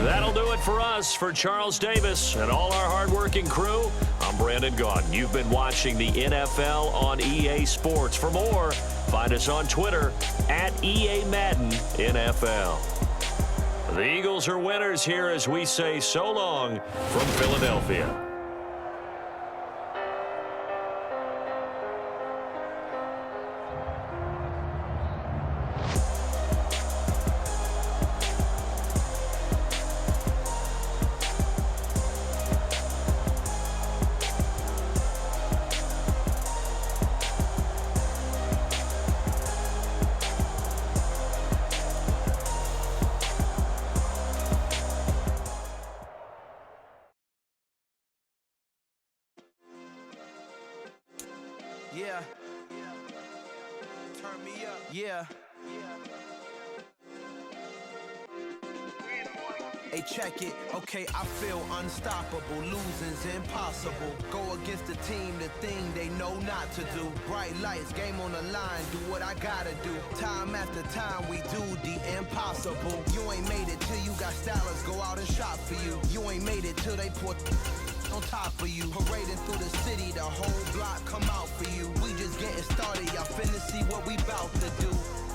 That'll do it for us. For Charles Davis and all our hardworking crew, I'm Brandon Gaudin. You've been watching the NFL on EA Sports. For more, find us on Twitter at EA Madden NFL. The Eagles are winners here as we say so long from Philadelphia. Yeah. Turn me up. Yeah. Hey, check it. Okay, I feel unstoppable. Losing's impossible. Go against the team, the thing they know not to do. Bright lights, game on the line, do what I gotta do. Time after time, we do the impossible. You ain't made it till you got stylers go out and shop for you. You ain't made it till they put on top of you. Parading through the city, the whole block come out for you. We just getting started, y'all finna see what we bout to do.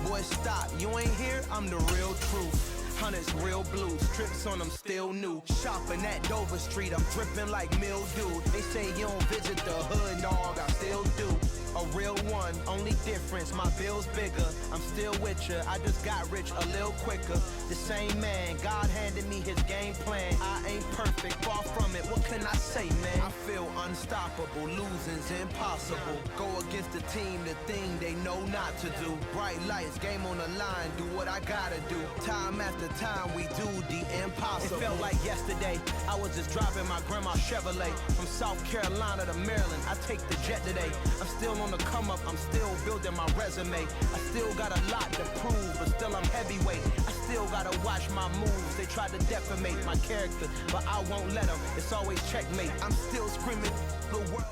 Boy, stop, you ain't here, I'm the real truth. Hunters, real blue, strips on them still new. Shopping at Dover Street, I'm dripping like mildew. They say you don't visit the hood, dog, I still do. A real one, only difference, my bill's bigger. I'm still with ya, I just got rich a little quicker. The same man, God handed me his game plan. I ain't perfect, far from it, what can I say, man? I feel unstoppable, losing's impossible. Go against the team, the thing they know not to do. Bright lights, game on the line, do what I gotta do. Time after time, we do the impossible. It felt like yesterday, I was just driving my grandma's Chevrolet. From South Carolina to Maryland, I take the jet today. I'm still on the come up, I'm still building my resume. I still got a lot to prove, but still I'm heavyweight. I still gotta watch my moves. They try to defamate my character, but I won't let them. It's always checkmate. I'm still screaming the world.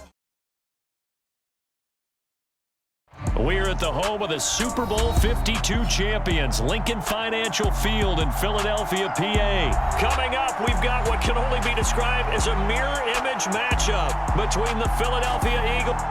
We're at the home of the Super Bowl 52 champions, Lincoln Financial Field in Philadelphia, PA. Coming up, we've got what can only be described as a mirror image matchup between the Philadelphia Eagles.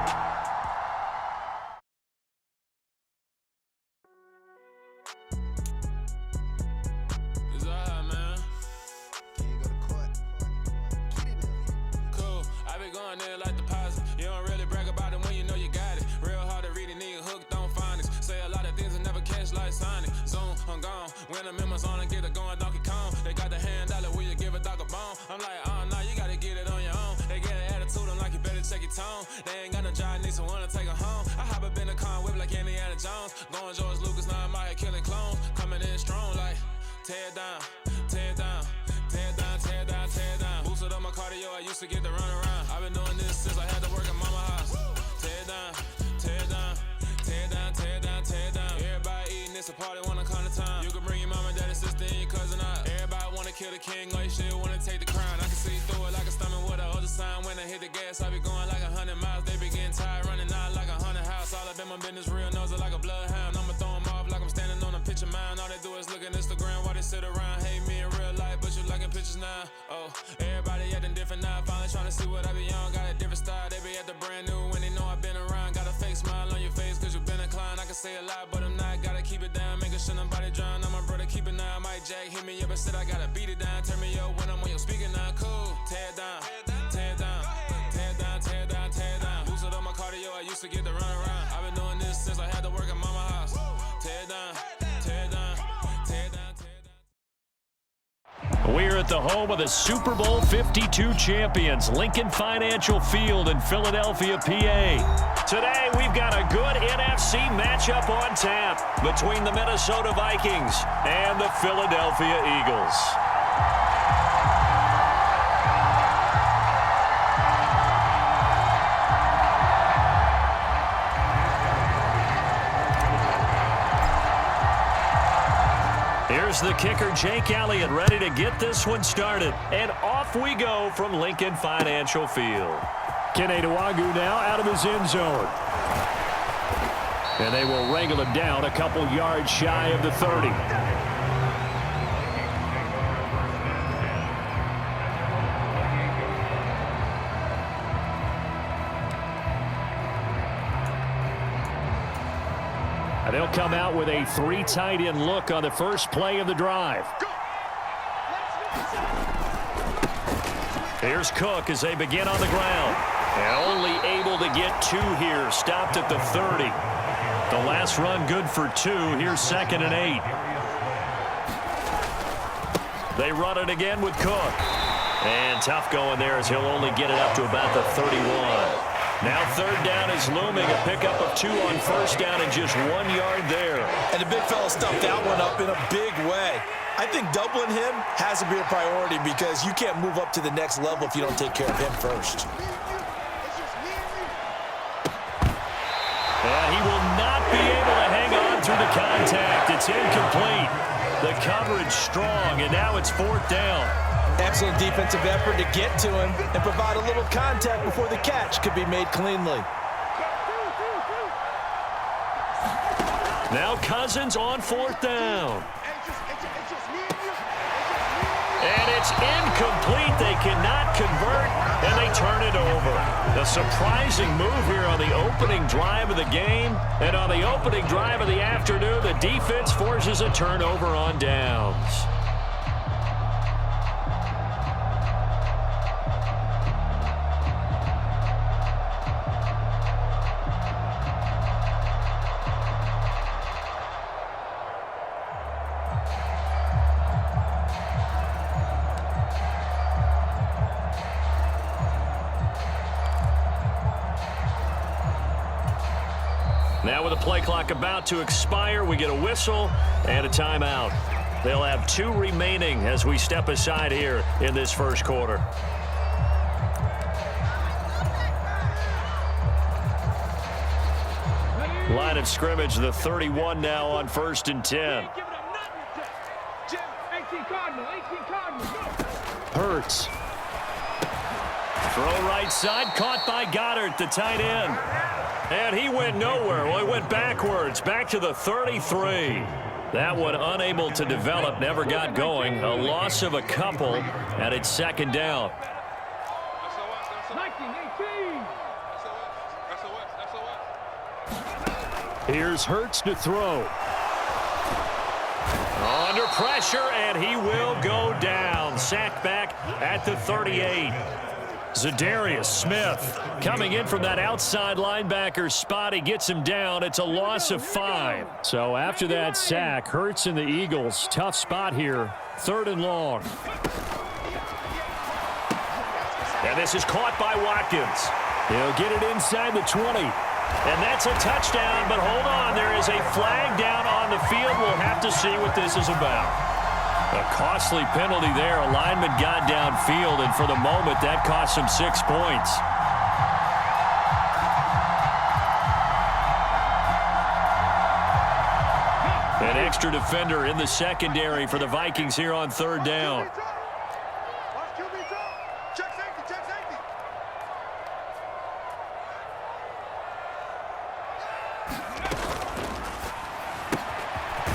When the members on and get it going Donkey Kong, they got the hand dollar, will you give a dog a bone? I'm like, oh no, you gotta get it on your own. They get an attitude, I'm like, you better check your tone. They ain't got no job, need someone to take her home. I hop up in the car and whip like Indiana Jones. Going George Lucas, now I'm out here killing clones. Coming in strong like, tear down, tear down, tear down, tear down, tear down. Boosted up my cardio, I used to get to run around. I've been doing this since I had to work at mama house. Tear down, tear down, tear down, tear down, tear down. Everybody eating, it's a party, wanna come to time. You can bring your mama, daddy, sister, and your cousin out. Everybody wanna kill the king, or you shit wanna take the crown. I can see through it like a stomach with a other sign. When I hit the gas, I be going like 100 miles. They be getting tired, running out like 100 house. All up in my business, real nose like a bloodhound. I'ma throw 'em off like I'm standing on a picture mound. All they do is look at Instagram while they sit around. Hate me in real life, but you liking pictures now. Oh, everybody acting different now. Finally trying to see what I be on. Got a different style, they be at the brand new when they know I've been around. Got a fake smile on your face, cause you been inclined. I can say a lot, but I'm not. Gotta keep it down, making sure nobody drown. I'm my brother, keep it now. Mike Jack hit me up and said I gotta beat it down. Turn me up when I'm on your speaker now. Cool, tear down, tear down, tear down, tear down, tear down. Boosted up my cardio, I used to get to run around. I've been doing this since I had to work at mama house. Tear down, tear down, tear down, tear down. We're at the home of the Super Bowl 52 champions, Lincoln Financial Field in Philadelphia, PA. Today, we've got a good NFC matchup on tap between the Minnesota Vikings and the Philadelphia Eagles. Here's the kicker, Jake Elliott, ready to get this one started. And off we go from Lincoln Financial Field. Kene Nwangwu now out of his end zone. And they will wrangle him down a couple yards shy of the 30. they'll come out with a 3 tight end look on the first play of the drive. Here's Cook as they begin on the ground. And only able to get 2 here. Stopped at the 30. The last run good for 2. Here's 2nd and 8. They run it again with Cook. And tough going there as he'll only get it up to about the 31. Now 3rd down is looming. A pickup of 2 on 1st down and just 1 yard there. And the big fella stuffed that one up in a big way. I think doubling him has to be a priority because you can't move up to the next level if you don't take care of him first. And he will not be able to hang on through the contact. It's incomplete. The coverage strong, and now it's 4th down. Excellent defensive effort to get to him and provide a little contact before the catch could be made cleanly. Now Cousins on 4th down. And it's incomplete. They cannot convert, and they turn it over. A surprising move here on the opening drive of the game. And on the opening drive of the afternoon, the defense forces a turnover on downs. Now with the play clock about to expire, we get a whistle and a timeout. They'll have 2 remaining as we step aside here in this first quarter. Line of scrimmage, the 31 now on 1st and 10. Hurts. Throw right side, caught by Goddard, the tight end. And he went nowhere. Well, he went backwards, back to the 33. That one unable to develop, never got going. A loss of a couple, and it's 2nd down. Here's Hurts to throw. Under pressure, and he will go down. Sacked back at the 38. Za'Darius Smith coming in from that outside linebacker spot. He gets him down. It's a loss of 5. So after that sack, Hurts and the Eagles, tough spot here. 3rd and long. And this is caught by Watkins. He'll get it inside the 20. And that's a touchdown, but hold on. There is a flag down on the field. We'll have to see what this is about. A costly penalty there. A lineman got downfield, and for the moment, that cost him 6 points. An extra defender in the secondary for the Vikings here on 3rd down.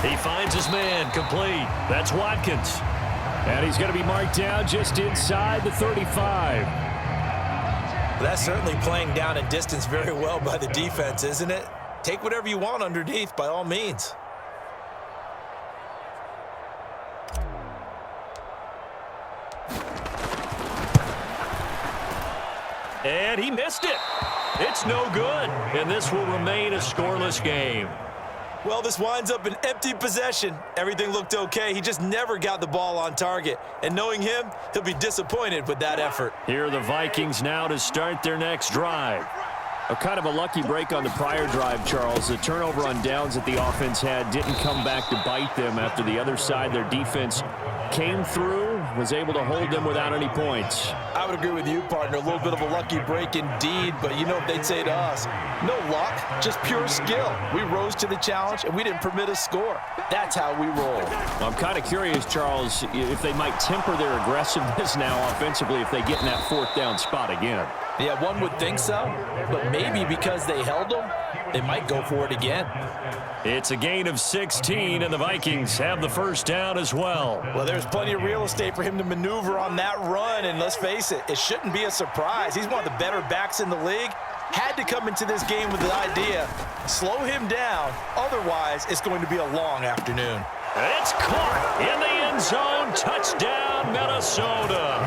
He finds his man, complete. That's Watkins. And he's going to be marked down just inside the 35. That's certainly playing down in distance very well by the defense, isn't it? Take whatever you want underneath, by all means. And he missed it. It's no good. And this will remain a scoreless game. Well, this winds up an empty possession. Everything looked okay. He just never got the ball on target. And knowing him, he'll be disappointed with that effort. Here are the Vikings now to start their next drive. A kind of a lucky break on the prior drive, Charles. The turnover on downs that the offense had didn't come back to bite them after the other side. Their defense came through, was able to hold them without any points. I would agree with you, partner. A little bit of a lucky break indeed, but you know what they'd say to us? No luck, just pure skill. We rose to the challenge, and we didn't permit a score. That's how we roll. I'm kind of curious, Charles, if they might temper their aggressiveness now offensively if they get in that 4th down spot again. Yeah, one would think so, but maybe because they held them, they might go for it again. It's a gain of 16, and the Vikings have the 1st down as well. Well, there's plenty of real estate for him to maneuver on that run, and let's face it, it shouldn't be a surprise. He's one of the better backs in the league. Had to come into this game with the idea, slow him down, otherwise it's going to be a long afternoon. It's caught in the end zone. Touchdown, Minnesota.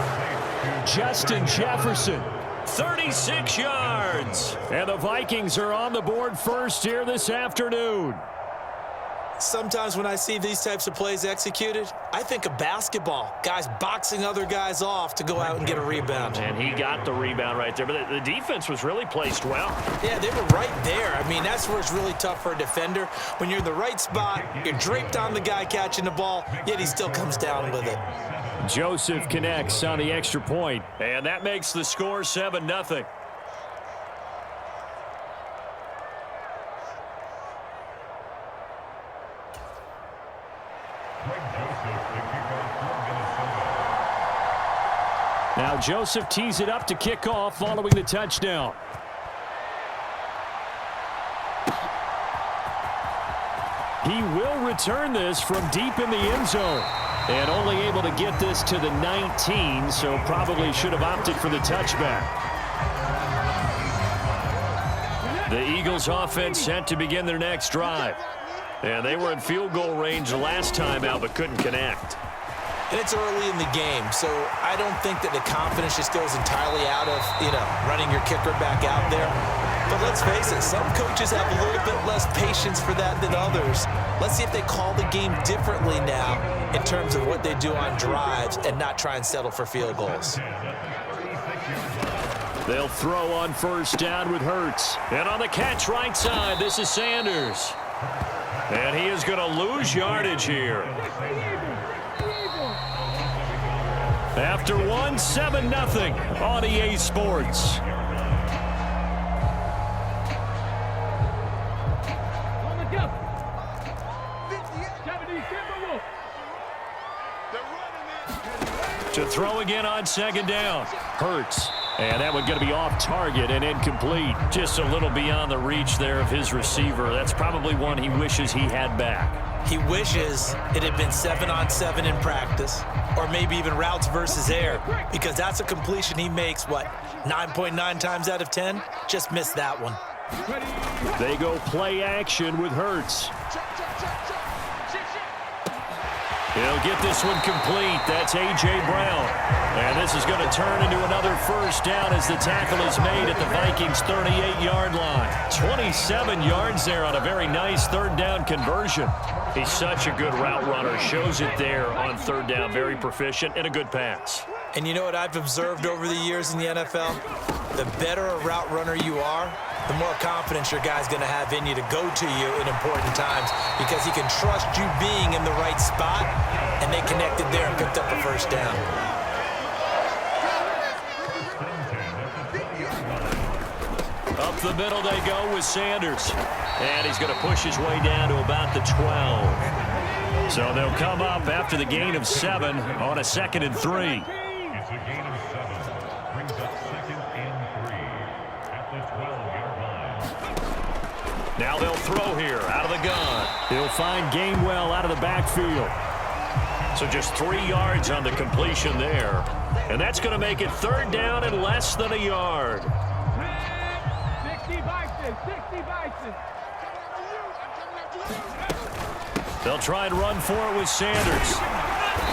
Justin Jefferson, 36 yards. And the Vikings are on the board first here this afternoon. Sometimes when I see these types of plays executed, I think of basketball. Guys boxing other guys off to go out and get a rebound. And he got the rebound right there. But the defense was really placed well. Yeah, they were right there. I mean, that's where it's really tough for a defender. When you're in the right spot, you're draped on the guy catching the ball, yet he still comes down with it. Joseph connects on the extra point. And that makes the score 7-0. Now Joseph tees it up to kick off following the touchdown. He will return this from deep in the end zone. And only able to get this to the 19, so probably should have opted for the touchback. The Eagles offense set to begin their next drive. And they were in field goal range the last time out, but couldn't connect. And it's early in the game, so I don't think that the confidence just goes entirely out of, running your kicker back out there. But let's face it, some coaches have a little bit less patience for that than others. Let's see if they call the game differently now in terms of what they do on drives and not try and settle for field goals. They'll throw on first down with Hurts. And on the catch right side, this is Sanders. And he is going to lose yardage here. After 7-0 on EA Sports. To throw again on second down. Hurts. And that one going to be off target and incomplete. Just a little beyond the reach there of his receiver. That's probably one he wishes he had back. He wishes it had been 7-on-7 in practice, or maybe even routes versus air, because that's a completion he makes, 9.9 times out of 10? Just missed that one. They go play action with Hurts. He'll get this one complete. That's A.J. Brown. And this is going to turn into another first down as the tackle is made at the Vikings' 38-yard line. 27 yards there on a very nice third down conversion. He's such a good route runner. Shows it there on third down. Very proficient and a good pass. And you know what I've observed over the years in the NFL? The better a route runner you are, the more confidence your guy's going to have in you to go to you in important times, because he can trust you being in the right spot, and they connected there and picked up a first down. Up the middle they go with Sanders. And he's going to push his way down to about the 12. So they'll come up after the gain of 7 on a 2nd and 3. It's a gain of 7. Brings up 2nd and 3 at the 12-yard line. Now they'll throw here out of the gun. He'll find Gainwell out of the backfield. So just 3 yards on the completion there. And that's going to make it third down and less than a yard. 60 Vikings, 60 Vikings. They'll try and run for it with Sanders.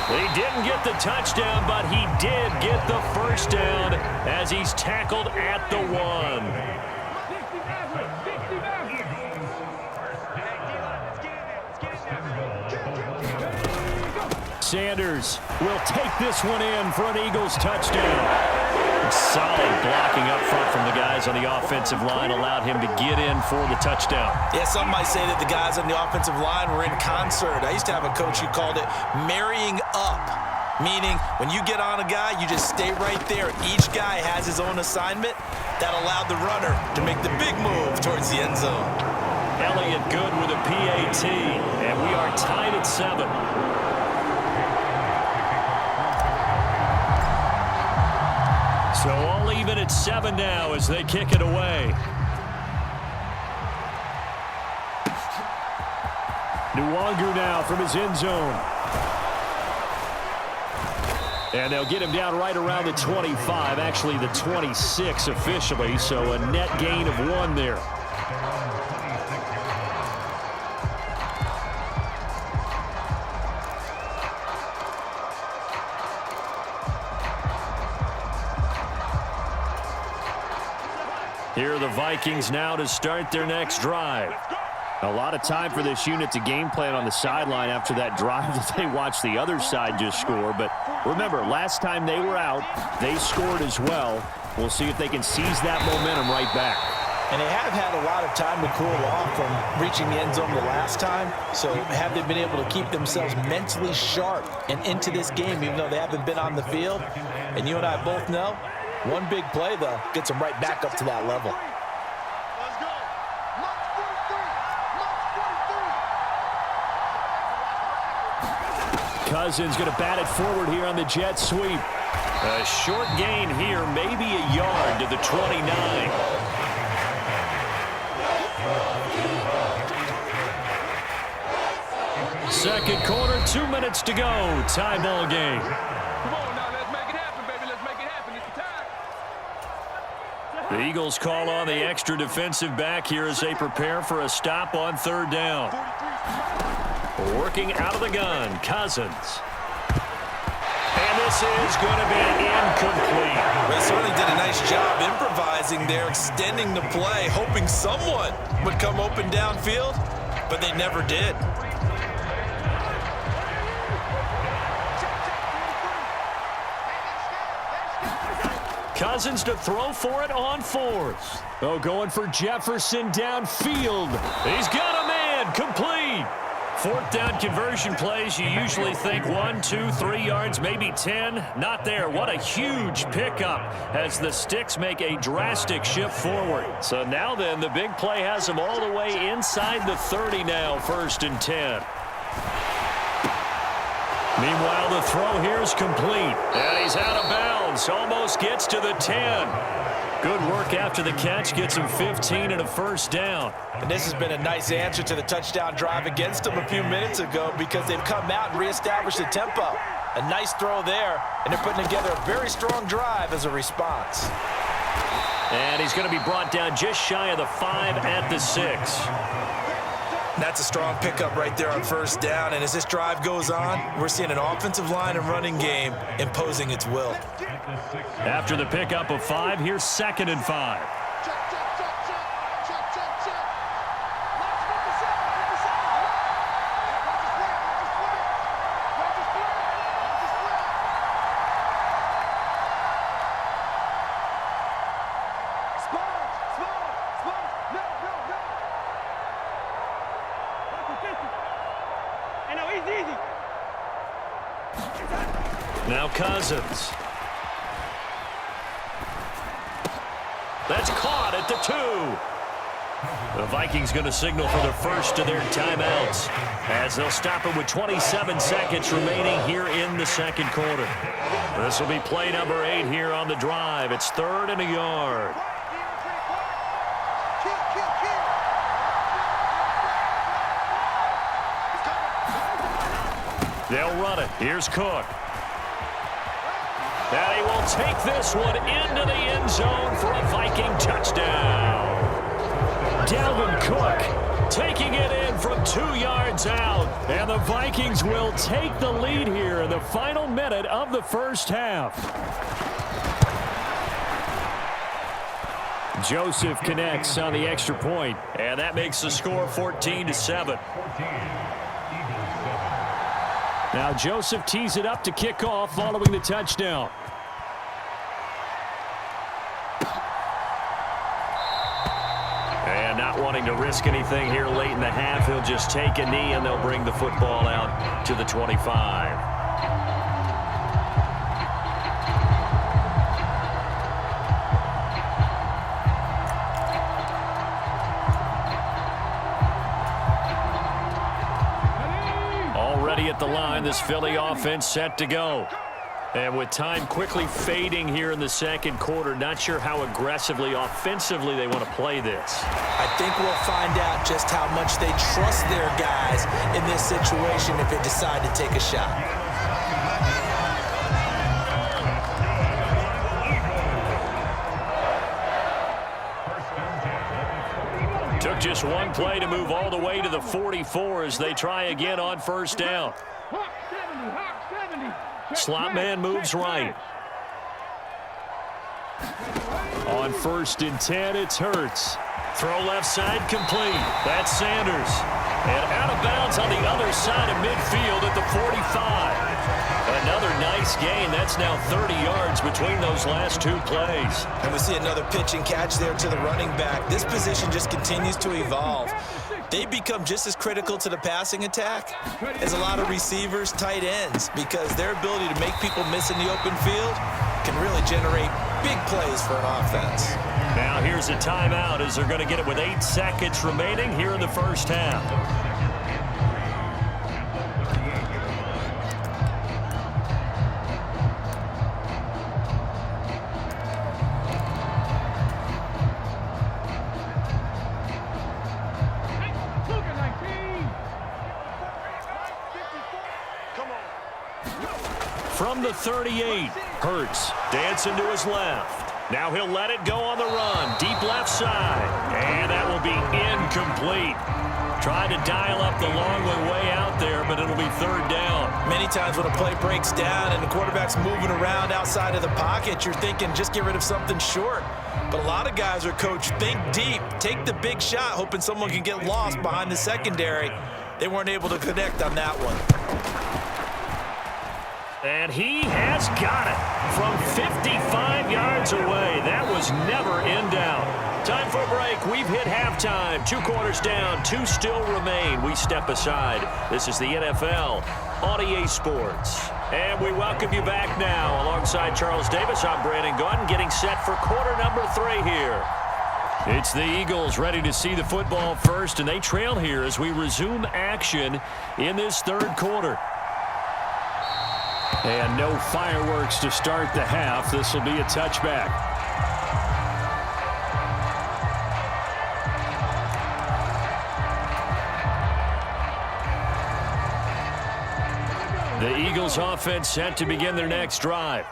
He didn't get the touchdown, but he did get the first down as he's tackled at the 1. Sanders will take this one in for an Eagles touchdown. Solid blocking up front from the guys on the offensive line allowed him to get in for the touchdown. Yeah, some might say that the guys on the offensive line were in concert. I used to have a coach who called it marrying up, meaning when you get on a guy, you just stay right there. Each guy has his own assignment. That allowed the runner to make the big move towards the end zone. Elliott good with a PAT, and we are tied at 7. So all even at 7 now as they kick it away. Nwangu now from his end zone. And they'll get him down right around the 25, actually the 26 officially, so a net gain of 1 there. Here are the Vikings now to start their next drive. A lot of time for this unit to game plan on the sideline after that drive that they watched the other side just score. But remember, last time they were out, they scored as well. We'll see if they can seize that momentum right back. And they have had a lot of time to cool off from reaching the end zone the last time. So have they been able to keep themselves mentally sharp and into this game, even though they haven't been on the field? And you and I both know, one big play, though, gets them right back up to that level. Cousins going to bat it forward here on the jet sweep. A short gain here, maybe a yard to the 29. Second quarter, 2 minutes to go. Tie ball game. Come on now, let's make it happen, baby. Let's make it happen. It's the time. The Eagles call on the extra defensive back here as they prepare for a stop on third down. Working out of the gun, Cousins. And this is going to be incomplete. They certainly did a nice job improvising there, extending the play, hoping someone would come open downfield, but they never did. Cousins to throw for it on 4th. Oh, going for Jefferson downfield. He's got a man, complete. 4th down conversion plays, you usually think 1, 2, 3 yards, maybe 10. Not there. What a huge pickup as the Sticks make a drastic shift forward. So now then, the big play has them all the way inside the 30 now, 1st and 10. Meanwhile, the throw here is complete. And he's out of bounds. Almost gets to the 10. Good work after the catch. Gets him 15 and a 1st down. And this has been a nice answer to the touchdown drive against them a few minutes ago because they've come out and reestablished the tempo. A nice throw there, and they're putting together a very strong drive as a response. And he's going to be brought down just shy of the 5 at the 6. That's a strong pickup right there on 1st down. And as this drive goes on, we're seeing an offensive line and running game imposing its will. After the pickup of 5, here's 2nd and 5. Now Cousins. That's caught at the 2. The Vikings going to signal for the first of their timeouts as they'll stop it with 27 seconds remaining here in the second quarter. This will be play number 8 here on the drive. It's 3rd and a yard. They'll run it. Here's Cook. And he will take this one into the end zone for a Viking touchdown. Dalvin Cook taking it in from 2 yards out. And the Vikings will take the lead here in the final minute of the first half. Joseph connects on the extra point, and that makes the score 14-7. Now Joseph tees it up to kick off following the touchdown. And not wanting to risk anything here late in the half, he'll just take a knee and they'll bring the football out to the 25. Already at the line, this Philly offense set to go. And with time quickly fading here in the second quarter, not sure how aggressively, offensively they want to play this. I think we'll find out just how much they trust their guys in this situation if they decide to take a shot. Just one play to move all the way to the 44 as they try again on first down. Slot man moves right. On 1st and 10, it's Hurts. Throw left side complete. That's Sanders. And out of bounds on the other side of midfield at the 45. Another nice gain. That's now 30 yards between those last two plays. And we see another pitch and catch there to the running back. This position just continues to evolve. They become just as critical to the passing attack as a lot of receivers, tight ends, because their ability to make people miss in the open field can really generate big plays for an offense. Now here's a timeout as they're going to get it with 8 seconds remaining here in the first half. From the 38, Hurts dancing to his left. Now he'll let it go on the run. Deep left side. And that will be incomplete. Trying to dial up the long way out there, but it'll be 3rd down. Many times when a play breaks down and the quarterback's moving around outside of the pocket, you're thinking just get rid of something short. But a lot of guys are coached, think deep, take the big shot, hoping someone can get lost behind the secondary. They weren't able to connect on that one. And he has got it from 55 yards away. That was never in doubt. Time for a break. We've hit halftime. 2 quarters down. 2 still remain. We step aside. This is the NFL on EA Sports. And we welcome you back now. Alongside Charles Davis, I'm Brandon Gaudin, getting set for quarter number 3 here. It's the Eagles ready to see the football first, and they trail here as we resume action in this 3rd quarter. And no fireworks to start the half. This will be a touchback. The Eagles offense set to begin their next drive.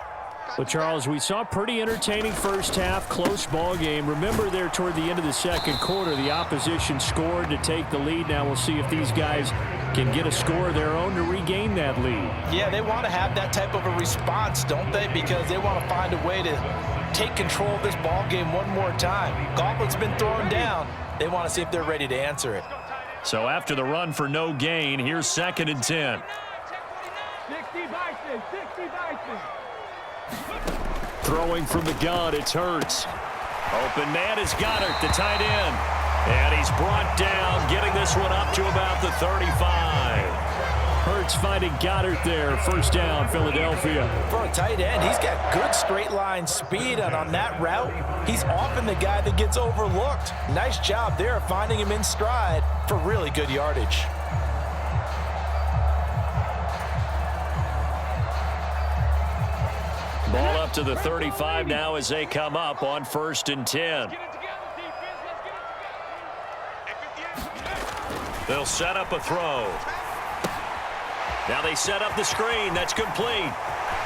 Well, Charles, we saw a pretty entertaining first half, close ball game. Remember there toward the end of the 2nd quarter, the opposition scored to take the lead. Now we'll see if these guys can get a score of their own to regain that lead. Yeah, they want to have that type of a response, don't they? Because they want to find a way to take control of this ball game one more time. Gauntlet's been thrown down. They want to see if they're ready to answer it. So after the run for no gain, here's 2nd and 10. 60 Bison, 60 Bison. Throwing from the gun, it's Hurts. Open man is Goddard, the tight end. And he's brought down, getting this one up to about the 35. Hurts finding Goddard there. 1st down, Philadelphia. For a tight end, he's got good straight line speed, and on that route, he's often the guy that gets overlooked. Nice job there of finding him in stride for really good yardage. Ball up to the 35 now as they come up on 1st and 10. They'll set up a throw. Now they set up the screen. That's complete.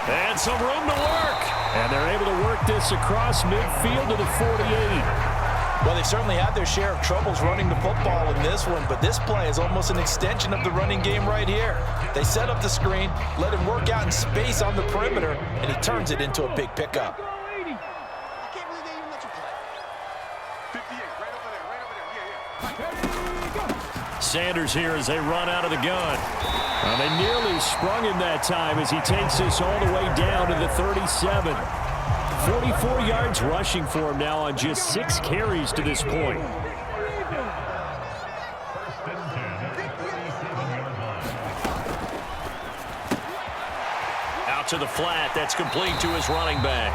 And some room to work. And they're able to work this across midfield to the 48. Well, they certainly had their share of troubles running the football in this one, but this play is almost an extension of the running game right here. They set up the screen, let him work out in space on the perimeter, and he turns it into a big pickup. Sanders here as they run out of the gun. They nearly sprung him that time as he takes this all the way down to the 37. 44 yards rushing for him now on just 6 carries to this point. Out to the flat. That's complete to his running back.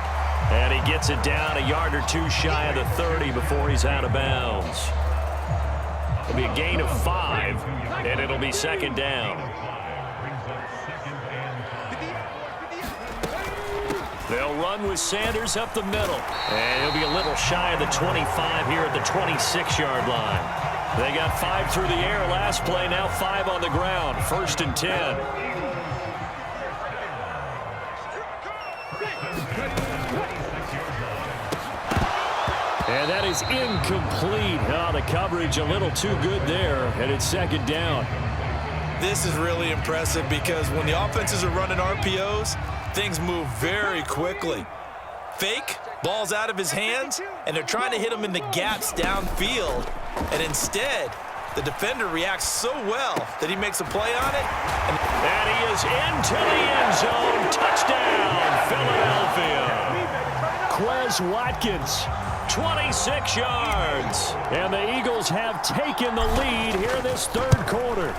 And he gets it down a yard or 2 shy of the 30 before he's out of bounds. It'll be a gain of 5, and it'll be 2nd down. They'll run with Sanders up the middle. And he'll be a little shy of the 25 here at the 26-yard line. They got 5 through the air last play, now 5 on the ground. 1st and 10. And that is incomplete. Oh, the coverage a little too good there, and it's second down. This is really impressive because when the offenses are running RPOs, things move very quickly. Fake, ball's out of his hands, and they're trying to hit him in the gaps downfield. And instead, the defender reacts so well that he makes a play on it. And he is into the end zone. Touchdown, Philadelphia. Quez Watkins, 26 yards. And the Eagles have taken the lead here this third quarter.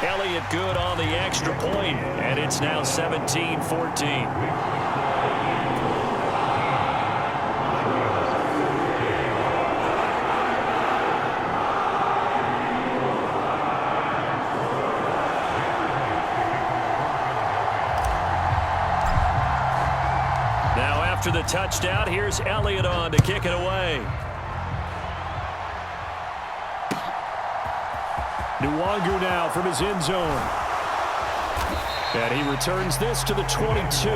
Elliott good on the extra point, and it's now 17-14. Now after the touchdown, here's Elliott on to kick it away. Nwangu now from his end zone. And he returns this to the 22.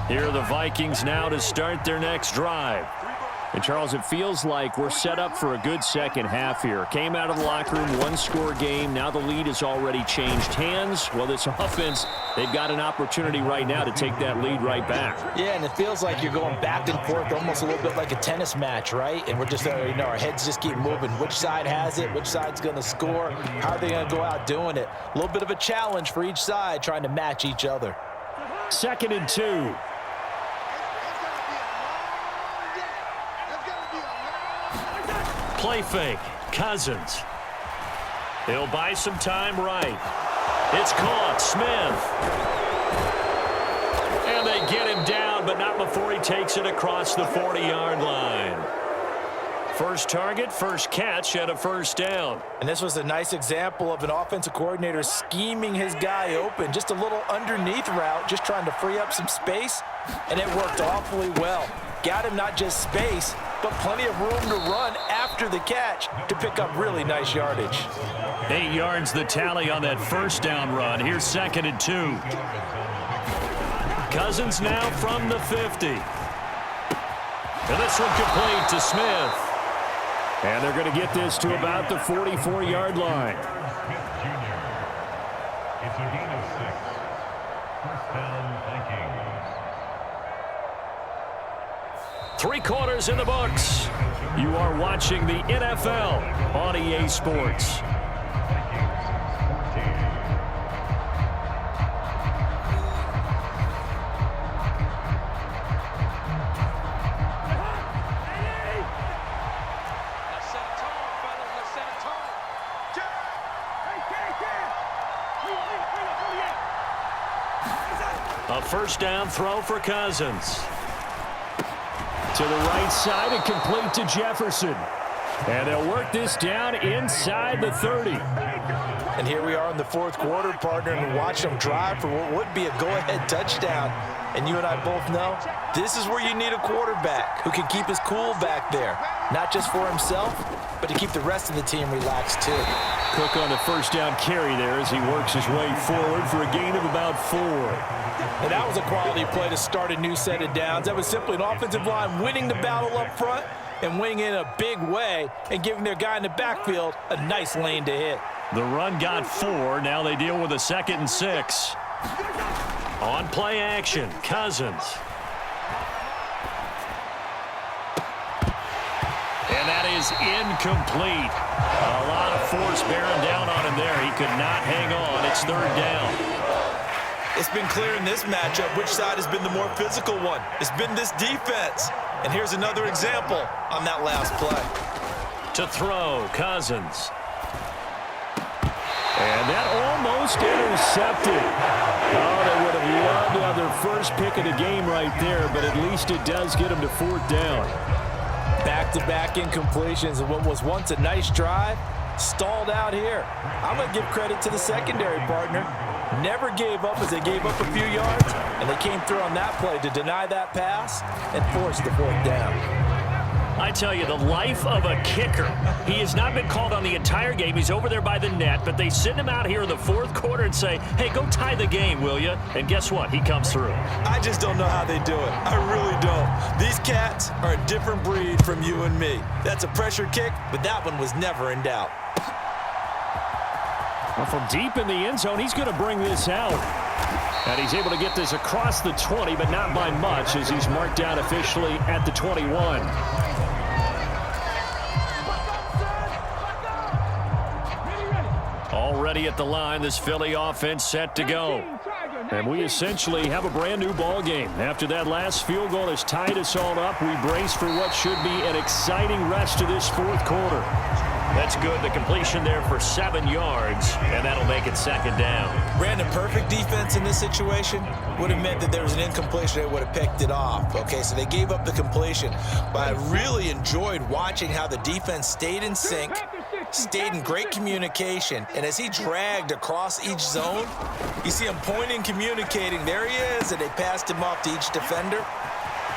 Here are the Vikings now to start their next drive. And, Charles, it feels like we're set up for a good second half here. Came out of the locker room, one-score game. Now the lead has already changed hands. Well, this offense, they've got an opportunity right now to take that lead right back. Yeah, and it feels like you're going back and forth almost a little bit like a tennis match, right? And we're just, our heads just keep moving. Which side has it? Which side's going to score? How are they going to go out doing it? A little bit of a challenge for each side trying to match each other. 2nd and 2. Play fake. Cousins. He'll buy some time right. It's caught. Smith. And they get him down, but not before he takes it across the 40-yard line. First target, first catch, and a first down. And this was a nice example of an offensive coordinator scheming his guy open. Just a little underneath route, just trying to free up some space, and it worked awfully well. Got him not just space, but plenty of room to run after the catch to pick up really nice yardage. 8 yards the tally on that first down run. Here's 2nd and 2. Cousins now from the 50. And this one complete to Smith. And they're going to get this to about the 44-yard line. Smith Jr. It's a gain of 6. First down, Vikings. 3 quarters in the books. You are watching the NFL on EA Sports. A first down throw for Cousins. To the right side and complete to Jefferson. And they'll work this down inside the 30. And here we are in the fourth quarter, partner, and watch them drive for what would be a go-ahead touchdown. And you and I both know this is where you need a quarterback who can keep his cool back there. Not just for himself, but to keep the rest of the team relaxed too. Cook on the first down carry there as he works his way forward for a gain of about 4. And that was a quality play to start a new set of downs. That was simply an offensive line winning the battle up front and winning in a big way and giving their guy in the backfield a nice lane to hit. The run got 4. Now they deal with a 2nd and 6. On play action, Cousins. And that is incomplete. A lot of force bearing down on him there. He could not hang on. It's 3rd down. It's been clear in this matchup which side has been the more physical one. It's been this defense. And here's another example on that last play. To throw, Cousins. And that almost intercepted. Oh, they would have loved to have their first pick of the game right there, but at least it does get them to 4th down. Back-to-back incompletions of what was once a nice drive Stalled out here. I'm going to give credit to the secondary partner. Never gave up as they gave up a few yards, and they came through on that play to deny that pass and force the fourth down. I tell you, the life of a kicker. He has not been called on the entire game. He's over there by the net, but they send him out here in the fourth quarter and say, hey, go tie the game, will you? And guess what? He comes through. I just don't know how they do it. I really don't. These cats are a different breed from you and me. That's a pressure kick, but that one was never in doubt. Well, from deep in the end zone, he's going to bring this out. And he's able to get this across the 20, but not by much, as he's marked down officially at the 21. Already at the line, this Philly offense set to go. And we essentially have a brand new ball game. After that last field goal has tied us all up, we brace for what should be an exciting rest of this fourth quarter. That's good. The completion there for 7 yards, and that'll make it second down. Brandon, perfect defense in this situation would have meant that there was an incompletion. They would have picked it off. Okay, so they gave up the completion. But I really enjoyed watching how the defense stayed in sync, stayed in great communication, and as he dragged across each zone, you see him pointing, communicating. There he is, and they passed him off to each defender.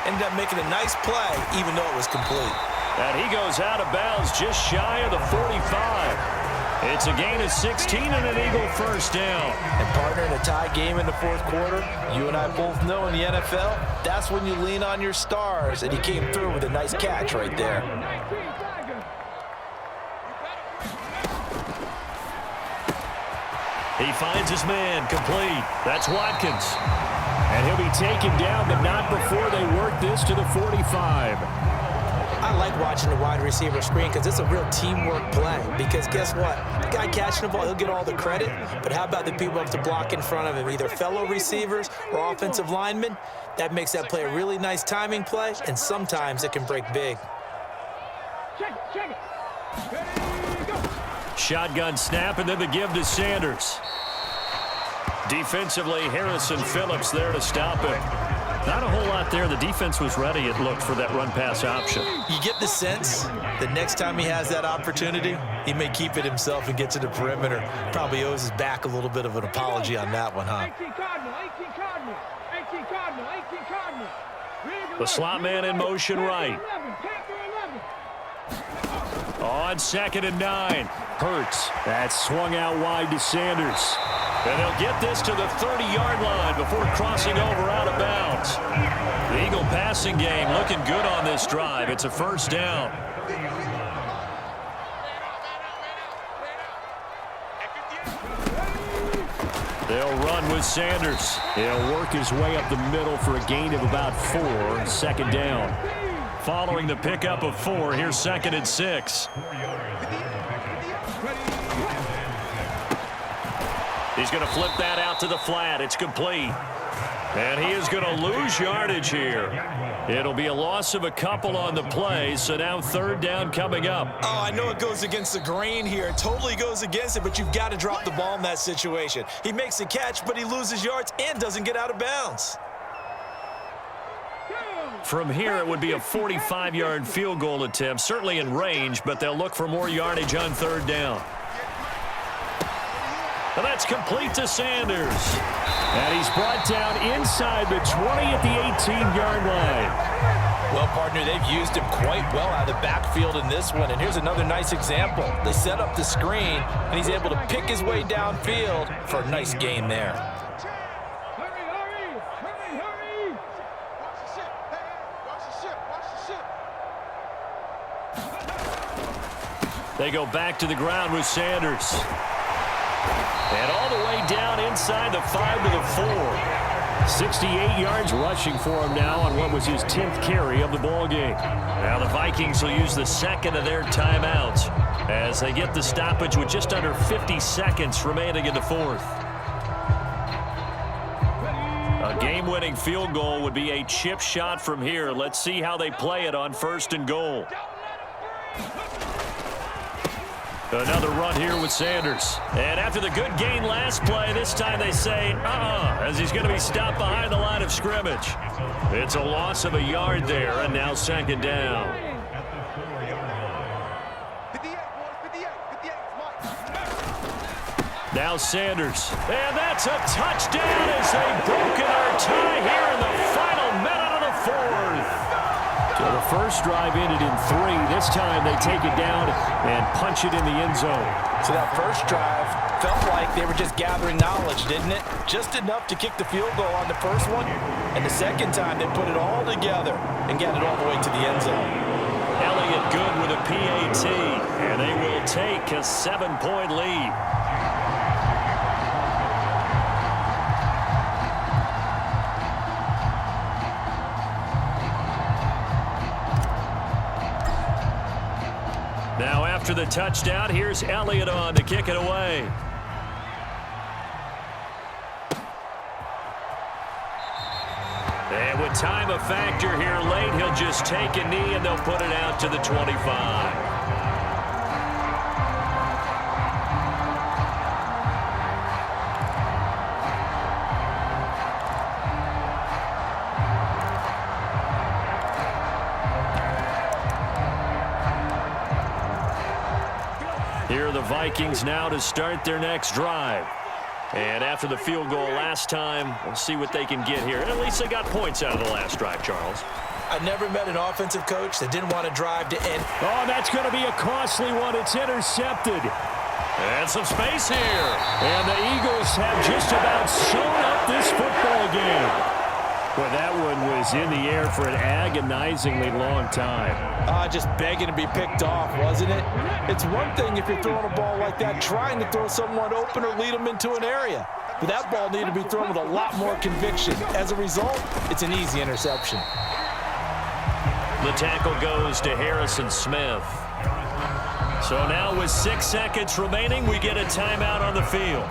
Ended up making a nice play, even though it was complete. And he goes out of bounds just shy of the 45. It's a gain of 16 and an Eagle first down. And partner, in a tie game in the fourth quarter, you and I both know in the NFL, that's when you lean on your stars. And he came through with a nice catch right there. He finds his man complete. That's Watkins. And he'll be taken down, but not before they work this to the 45. I like watching the wide receiver screen because it's a real teamwork play. Because guess what? The guy catching the ball, he'll get all the credit. But how about the people up to block in front of him, either fellow receivers or offensive linemen? That makes that play a really nice timing play, and sometimes it can break big. Check it. Shotgun snap, and then the give to Sanders. Defensively, Harrison Phillips there to stop him. Not a whole lot there. The defense was ready, it looked, for that run-pass option. You get the sense that next time he has that opportunity, he may keep it himself and get to the perimeter. Probably owes his back a little bit of an apology on that one, huh? 18 Cardinal. The slot man in motion right. On 2nd and 9. Hurts. That's swung out wide to Sanders. And they'll get this to the 30-yard line before crossing over out of bounds. The Eagle passing game looking good on this drive. It's a first down. They'll run with Sanders. He'll work his way up the middle for a gain of about 4. Second down. Following the pickup of 4, here's 2nd and 6. He's going to flip that out to the flat. It's complete. And he is going to lose yardage here. It'll be a loss of a couple on the play, so now 3rd down coming up. Oh, I know it goes against the grain here. It totally goes against it, but you've got to drop the ball in that situation. He makes the catch, but he loses yards and doesn't get out of bounds. From here, it would be a 45-yard field goal attempt, certainly in range, but they'll look for more yardage on 3rd down. And that's complete to Sanders. And he's brought down inside the 20 at the 18-yard line. Well, partner, they've used him quite well out of the backfield in this one. And here's another nice example. They set up the screen, and he's able to pick his way downfield for a nice gain there. Hurry. They go back to the ground with Sanders. And all the way down inside the 5 to the 4. 68 yards rushing for him now on what was his 10th carry of the ball game. Now the Vikings will use the 2nd of their timeouts as they get the stoppage with just under 50 seconds remaining in the 4th. A game-winning field goal would be a chip shot from here. Let's see how they play it on 1st and goal. Another run here with Sanders. And after the good gain last play, this time they say, as he's going to be stopped behind the line of scrimmage. It's a loss of a yard there, and now 2nd down. Now Sanders. And that's a touchdown as they've broken our tie here in the final minute of the fourth. So the first drive ended in 3. This time they take it down and punch it in the end zone. So that first drive felt like they were just gathering knowledge, didn't it? Just enough to kick the field goal on the first one. And the second time they put it all together and got it all the way to the end zone. Elliott good with a PAT. And they will take a 7-point lead. Now after the touchdown, here's Elliott on to kick it away. And with time a factor here late, he'll just take a knee and they'll put it out to the 25. Here are the Vikings now to start their next drive. And after the field goal last time, we'll see what they can get here. At least they got points out of the last drive, Charles. I never met an offensive coach that didn't want to drive to end. Oh, that's going to be a costly one. It's intercepted. And some space here. And the Eagles have just about sewn up this football game. Boy, that one was in the air for an agonizingly long time. Just begging to be picked off, wasn't it? It's one thing if you're throwing a ball like that, trying to throw someone open or lead them into an area. But that ball needed to be thrown with a lot more conviction. As a result, it's an easy interception. The tackle goes to Harrison Smith. So now with 6 seconds remaining, we get a timeout on the field.